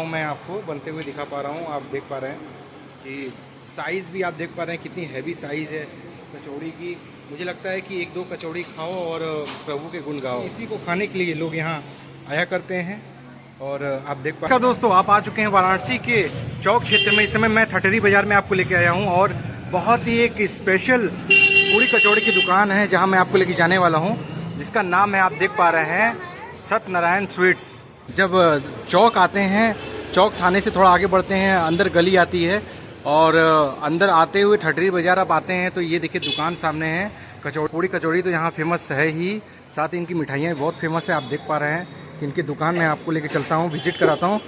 हूँ मैं आपको बनते हुए दिखा पा रहा हूँ। आप देख पा रहे हैं कि साइज़ भी आप देख पा रहे हैं कितनी हैवी साइज़ है कचौड़ी की। मुझे लगता है कि एक दो कचौड़ी खाओ और प्रभु के गुण गाओ। इसी को खाने के लिए लोग यहाँ आया करते हैं। और आप देख पा दोस्तों, आप आ चुके हैं वाराणसी के चौक क्षेत्र में। इस समय मैं ठठरी बाज़ार में आपको लेके आया हूँ और बहुत ही एक स्पेशल पूड़ी कचौड़ी की दुकान है जहाँ मैं आपको लेके जाने वाला हूँ, जिसका नाम है, आप देख पा रहे हैं, सत्यनारायण स्वीट्स। जब चौक आते हैं, चौक थाने से थोड़ा आगे बढ़ते हैं, अंदर गली आती है और अंदर आते हुए ठठरी बाज़ार आप आते हैं तो ये देखिए दुकान सामने है। पूड़ी कचौड़ी तो यहाँ फेमस है ही, साथ ही इनकी मिठाइयाँ बहुत फेमस है। आप देख पा रहे हैं कि इनकी दुकान में आपको लेके चलता हूँ, विजिट कराता हूँ,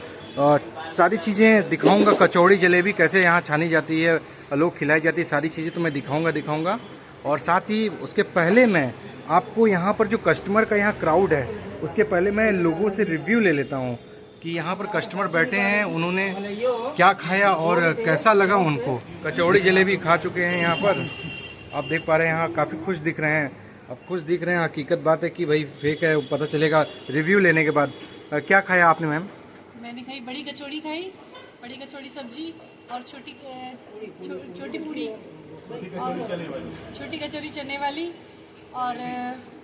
सारी चीज़ें दिखाऊंगा। कचौड़ी जलेबी कैसे यहाँ छानी जाती है, लोग खिलाई जाती है, सारी चीज़ें तो मैं दिखाऊंगा। और साथ ही उसके पहले मैं आपको यहाँ पर जो कस्टमर का यहाँ क्राउड है, उसके पहले मैं लोगों से रिव्यू ले लेता हूँ कि यहाँ पर कस्टमर बैठे हैं, उन्होंने क्या खाया और कैसा लगा उनको। कचौड़ी जलेबी खा चुके हैं यहाँ पर, आप देख पा रहे हैं, यहाँ काफ़ी खुश दिख रहे हैं। अब खुश दिख रहे हैं, हकीकत बात है कि भाई फेक है, पता चलेगा रिव्यू लेने के बाद। क्या खाया आपने मैम? मैंने खाई बड़ी कचौड़ी, बड़ी कचौड़ी सब्जी और छोटी पूड़ी और छोटी कचौड़ी चने वाली और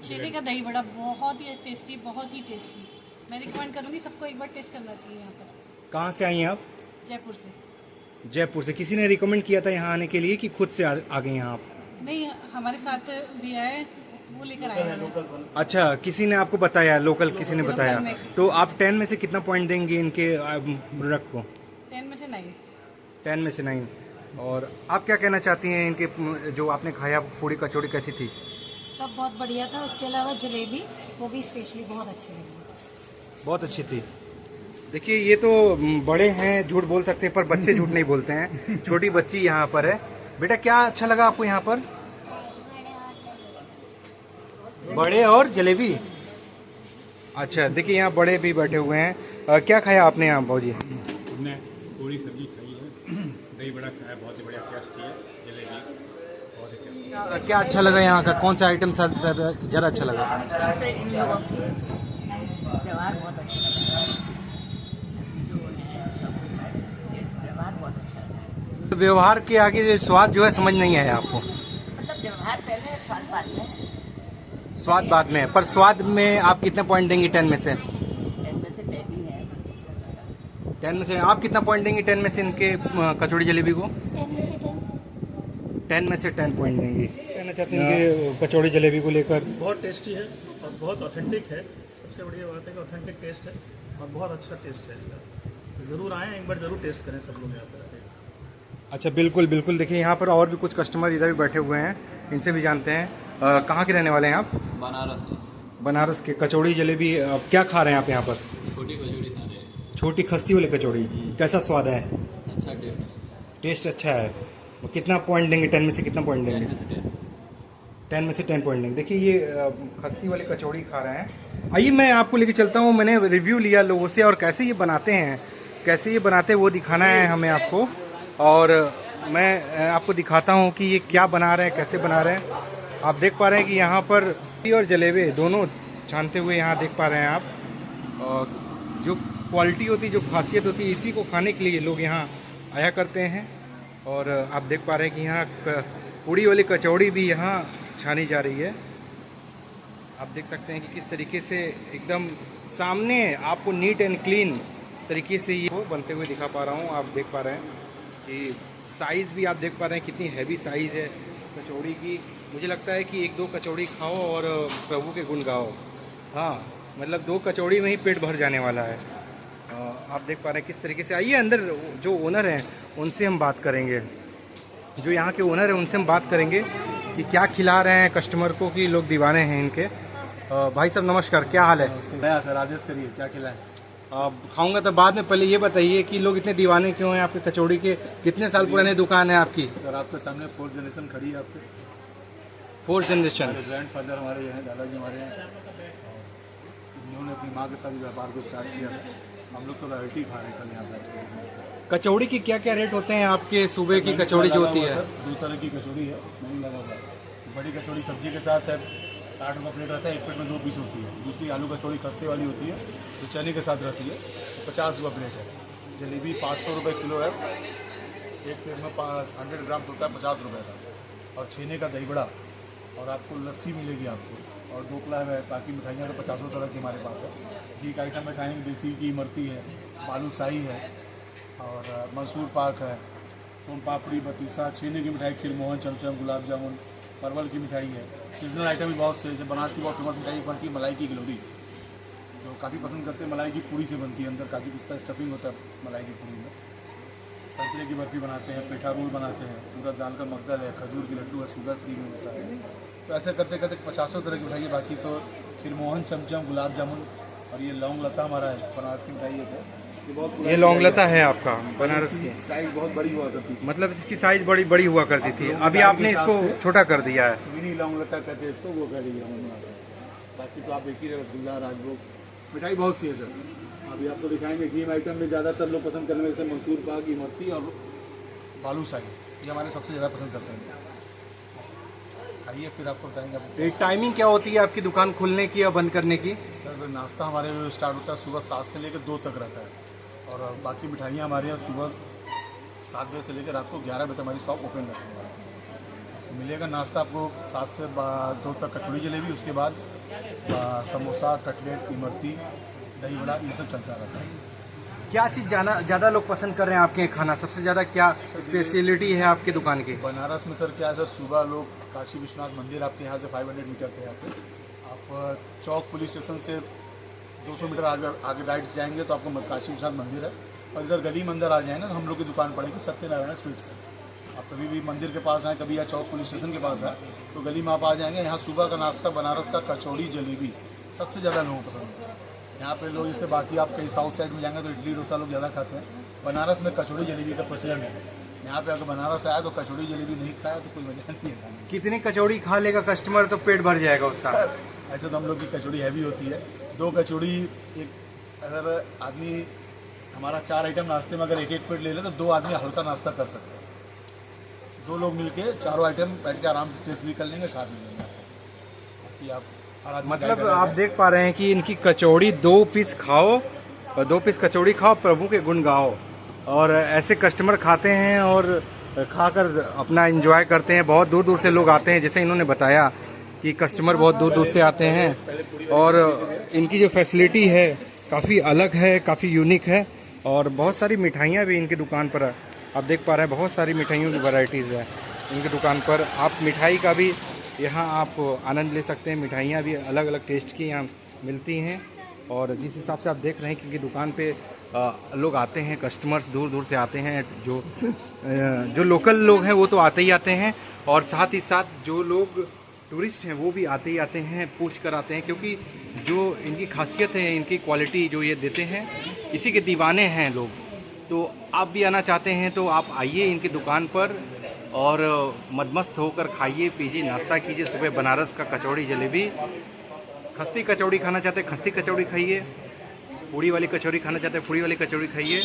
छेने का दही बड़ा, बहुत ही टेस्टी, बहुत ही टेस्टी। मैं रिकमेंड करूँगी सबको एक बार टेस्ट करना चाहिए यहाँ पर। कहाँ से आई हैं आप? जयपुर से। जयपुर से। किसी ने रिकमेंड किया था यहाँ आने के लिए कि खुद से आ गए यहाँ आप? नहीं, हमारे साथ भी आए, वो लेकर आए हैं। अच्छा, किसी ने आपको बताया, लोकल किसी ने बताया। तो आप 10 में से कितना पॉइंट देंगे इनके प्रोडक्ट को? 10 में से 9। 10 में से 9। और आप क्या कहना चाहती हैं, इनके जो आपने खाया पूड़ी कचौड़ी कैसी थी? सब बहुत बढ़िया था। उसके अलावा जलेबी, वो भी स्पेशली बहुत अच्छी लगी। बहुत अच्छी थी। देखिए, ये तो बड़े हैं, झूठ बोल सकते हैं, पर बच्चे झूठ नहीं बोलते हैं। छोटी बच्ची यहाँ पर है। बेटा, क्या अच्छा लगा आपको यहाँ पर? बड़े और जलेबी। अच्छा, देखिए यहाँ बड़े भी बैठे हुए हैं। क्या खाया आपने यहाँ भाजी? हमने पूरी सब्जी खाई है, दही बड़ा खाया, बहुत ही बढ़िया टेस्टी है, जलेबी बहुत ही टेस्टी। क्या अच्छा लगा यहाँ का? कौन सा आइटम ज़्यादा अच्छा लगा? तो इन लोगों के व्यवहार बहुत अच्छा लगा, जो है सब व्यवहार बहुत अच्छा लगा। व्यवहार के आगे जो स्वाद जो है समझ नहीं आया आपको? मतलब व्यवहार पहले, स्वाद बाद में। स्वाद बाद में, पर स्वाद में आप कितने पॉइंट देंगे 10 में से? 10 में से 10 ही है। 10 में से आप कितना पॉइंट देंगे 10 में से इनके कचौड़ी जलेबी को? 10 में से 10। 10 में से 10 पॉइंट देंगे। कहना चाहते हैं कि कचौड़ी जलेबी को लेकर? बहुत टेस्टी है और बहुत ऑथेंटिक है। सबसे बढ़िया बात है कि ऑथेंटिक टेस्ट है और बहुत अच्छा टेस्ट है इसका। ज़रूर आएँ, एक बार ज़रूर टेस्ट करें सब लोग यहाँ पर। अच्छा, बिल्कुल बिल्कुल। देखिए यहाँ पर और भी कुछ कस्टमर इधर भी बैठे हुए हैं, इनसे भी जानते हैं। कहाँ के रहने वाले हैं आप? बनारस। बनारस के। कचौड़ी जलेबी क्या खा रहे हैं आप यहाँ पर? छोटी कचौड़ी खा रहे हैं। छोटी खस्ती वाली कचौड़ी। कैसा स्वाद है? अच्छा टेस्ट है। टेस्ट अच्छा है। कितना पॉइंट देंगे 10 में से? कितना पॉइंट देंगे? 10 में से 10 पॉइंट देंगे। देखिए ये खस्ती वाली कचौड़ी खा रहे हैं। आइए मैं आपको लेके चलता हूँ। मैंने रिव्यू लिया लोगों से और कैसे ये बनाते हैं वो दिखाना है हमें आपको। और मैं आपको दिखाता हूँ कि ये क्या बना रहे हैं, कैसे बना रहे हैं। आप देख पा रहे हैं कि यहाँ पर और जलेबी दोनों छानते हुए यहाँ देख पा रहे हैं आप। और जो क्वालिटी होती है, जो खासियत होती है, इसी को खाने के लिए लोग यहाँ आया करते हैं। और आप देख पा रहे हैं कि यहाँ पूड़ी वाली कचौड़ी भी यहाँ छानी जा रही है। आप देख सकते हैं कि किस तरीके से एकदम सामने आपको नीट एंड क्लीन तरीके से ये बनते हुए दिखा पा रहा हूँ। आप देख पा रहे हैं कि साइज़ भी आप देख पा रहे हैं कितनी हैवी साइज़ है कचौड़ी की। मुझे लगता है कि एक दो कचौड़ी खाओ और प्रभु के गुण गाओ। हाँ, मतलब 2 कचौड़ी में ही पेट भर जाने वाला है। आप देख पा रहे हैं किस तरीके से। आइए अंदर जो ओनर हैं उनसे हम बात करेंगे, जो यहाँ के ओनर हैं उनसे हम बात करेंगे कि क्या खिला रहे हैं कस्टमर को, कि लोग दीवाने हैं इनके। भाई साहब नमस्कार, क्या हाल है? नया सर, आदेश करिए क्या खिलाएं? खाऊंगा तो बाद में, पहले ये बताइए कि लोग इतने दीवाने क्यों हैं आपके कचौड़ी के? कितने साल पुरानी दुकान है आपकी? सर आपके सामने 4th जनरेशन खड़ी है आपके। 4th generation. ग्रैंडफादर हमारे हैं, दादाजी हमारे हैं, उन्होंने अपनी माँ के साथ व्यापार को स्टार्ट किया। हम लोग तो वैरायटी खा रहे हैं कल यहाँ पर। कचौड़ी की क्या क्या रेट होते हैं आपके सूबे की कचौड़ी जो होती है? 2 तरह की कचौड़ी है, नहीं लगा हुआ। बड़ी कचौड़ी सब्जी के साथ है, 60 रुपये प्लेट रहता है, एक प्लेट में 2 पीस होती है। दूसरी आलू कचौड़ी खस्ते वाली होती है, जो चने के साथ रहती है, 50 रुपये प्लेट है। जलेबी 500 रुपये किलो है, एक प्लेट में 100 ग्राम होता है 50 रुपये का, और छेने का दही बड़ा, और आपको लस्सी मिलेगी आपको, और ढोकला है। बाकी मिठाइयाँ तो 50 तरह की हमारे पास है। घी का आइटम में खाएंगे, देसी की इमरती है, बालूशाही है, और मैसूर पाक है, सोन पापड़ी, बतीसा, छेने की मिठाई, खीरमोहन, चमचम, गुलाब जामुन, परवल की मिठाई है। सीजनल आइटम भी बहुत से, जैसे बनारस की बहुत फेमस मिठाई बनती है मलाई की गिलोरी, जो काफ़ी पसंद करते हैं। मलाई की पूड़ी से बनती है, अंदर काजू पिस्ता स्टफिंग होता है मलाई की पूड़ी में। संतरे की बर्फी बनाते हैं, पेठा रोल बनाते हैं, पूरा दाल का मगदल है, खजूर की लड्डू है, शुगर फ्री में होता है। तो ऐसे करते करते 50 तरह की मिठाई है। बाकी तो खीरमोहन, चमचम, गुलाब जामुन, और ये लौंग लता हमारा है, बनारस की मिठाई है। ये बहुत ये लौंग लता है आपका बनारस की, साइज बहुत बड़ी हुआ करती थी, मतलब इसकी साइज बड़ी बड़ी हुआ करती थी, अभी आपने इसको छोटा कर दिया है। मिनी लौंग लता कहते हैं इसको, वो कह रही है। बाकी तो आप देखिए रसगुल्ला, राजभोग, मिठाई बहुत सी है सर। अभी आपको दिखाएंगे। घी आइटम में ज़्यादातर लोग पसंद करने में जैसे मैसूर पाक, इमरती और बालूशाही, ये हमारे सबसे ज़्यादा पसंद करते हैं। आइए फिर आपको बताएंगे। टाइमिंग क्या होती है आपकी दुकान खुलने की या बंद करने की? सर नाश्ता हमारे स्टार्ट होता है सुबह 7 से लेकर 2 तक रहता है, और बाकी मिठाइयाँ हमारे यहाँ सुबह 7 बजे से लेकर रात को 11 बजे हमारी शॉप ओपन रहती है। मिलेगा नाश्ता आपको 7 से 2 तक कचौड़ी जलेबी, उसके बाद समोसा, कटलेट, इमरती, दही बड़ा, ये सब चलता रहता है। क्या चीज़ ज़्यादा लोग पसंद कर रहे हैं आपके खाना? सबसे ज़्यादा क्या स्पेशलिटी है आपकी दुकान की? बनारस में सर क्या है सर, सुबह लोग काशी विश्वनाथ मंदिर आपके यहाँ से 500 मीटर पे यहाँ पे, आप चौक पुलिस स्टेशन से 200 मीटर आगे राइट जाएंगे तो आपको काशी विश्वनाथ मंदिर है, और इधर गली में अंदर आ जाएंगे तो हम लोग की दुकान पड़ेगी सत्यनारायण स्वीट्स। आप कभी भी मंदिर के पास आए, कभी या चौक पुलिस स्टेशन के पास आए तो गली में आप आ जाएंगे। यहाँ सुबह का नाश्ता बनारस का कचौड़ी जलेबी सबसे ज़्यादा लोगों को पसंद है। यहाँ पे लोग, इससे बाकी आप कहीं साउथ साइड में जाएंगे तो इडली डोसा लोग ज़्यादा खाते हैं, बनारस में कचौड़ी जलेबी का प्रचलन है। यहाँ पे अगर बनारस आया तो कचौड़ी जलेबी नहीं खाया तो कोई मजा नहीं है। कितनी कचौड़ी खा लेगा कस्टमर तो पेट भर जाएगा उसका? ऐसे तो हम लोग की कचौड़ी हैवी होती है। 2 कचौड़ी, एक अगर आदमी हमारा 4 आइटम नाश्ते में अगर एक प्लेट ले ले तो 2 आदमी हल्का नाश्ता कर सकते हैं। 2 लोग मिलके 4 आइटम बैठ के आराम से टेस्ट भी कर लेंगे, खा भी लेंगे। बाकी आप मतलब आप देख पा रहे हैं कि इनकी कचौड़ी 2 पीस खाओ, और 2 पीस कचौड़ी खाओ, प्रभु के गुण गाओ। और ऐसे कस्टमर खाते हैं और खाकर अपना एंजॉय करते हैं। बहुत दूर दूर से लोग आते हैं, जैसे इन्होंने बताया कि कस्टमर बहुत दूर दूर से आते हैं, और इनकी जो फैसिलिटी है काफ़ी अलग है, काफ़ी यूनिक है। और बहुत सारी मिठाइयाँ भी इनकी दुकान पर आप देख पा रहे हैं, बहुत सारी मिठाइयों की वैरायटीज़ है इनकी दुकान पर। आप मिठाई का भी यहाँ आप आनंद ले सकते हैं। मिठाइयाँ भी अलग अलग टेस्ट की यहाँ मिलती हैं, और जिस हिसाब से आप देख रहे हैं कि दुकान पे लोग आते हैं, कस्टमर्स दूर दूर से आते हैं। जो लोकल लोग हैं वो तो आते ही आते हैं, और साथ ही साथ जो लोग टूरिस्ट हैं वो भी आते ही आते हैं, पूछ कर आते हैं, क्योंकि जो इनकी खासियत है, इनकी क्वालिटी जो ये देते हैं, इसी के दीवाने हैं लोग। तो आप भी आना चाहते हैं तो आप आइए इनकी दुकान पर और मदमस्त होकर खाइए, पीजिए, नाश्ता कीजिए। सुबह बनारस का कचौड़ी जलेबी, खस्ती कचौड़ी खाना चाहते हैं खस्ती कचौड़ी खाइए, पूड़ी वाली कचौड़ी खाना चाहते हैं पूड़ी वाली कचौड़ी खाइए।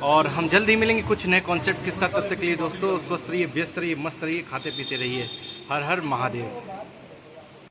और हम जल्द ही मिलेंगे कुछ नए कॉन्सेप्ट के साथ। तब तक के लिए दोस्तों स्वस्थ रहिए, व्यस्त रहिए, मस्त रहिए, खाते पीते रहिए। हर हर महादेव।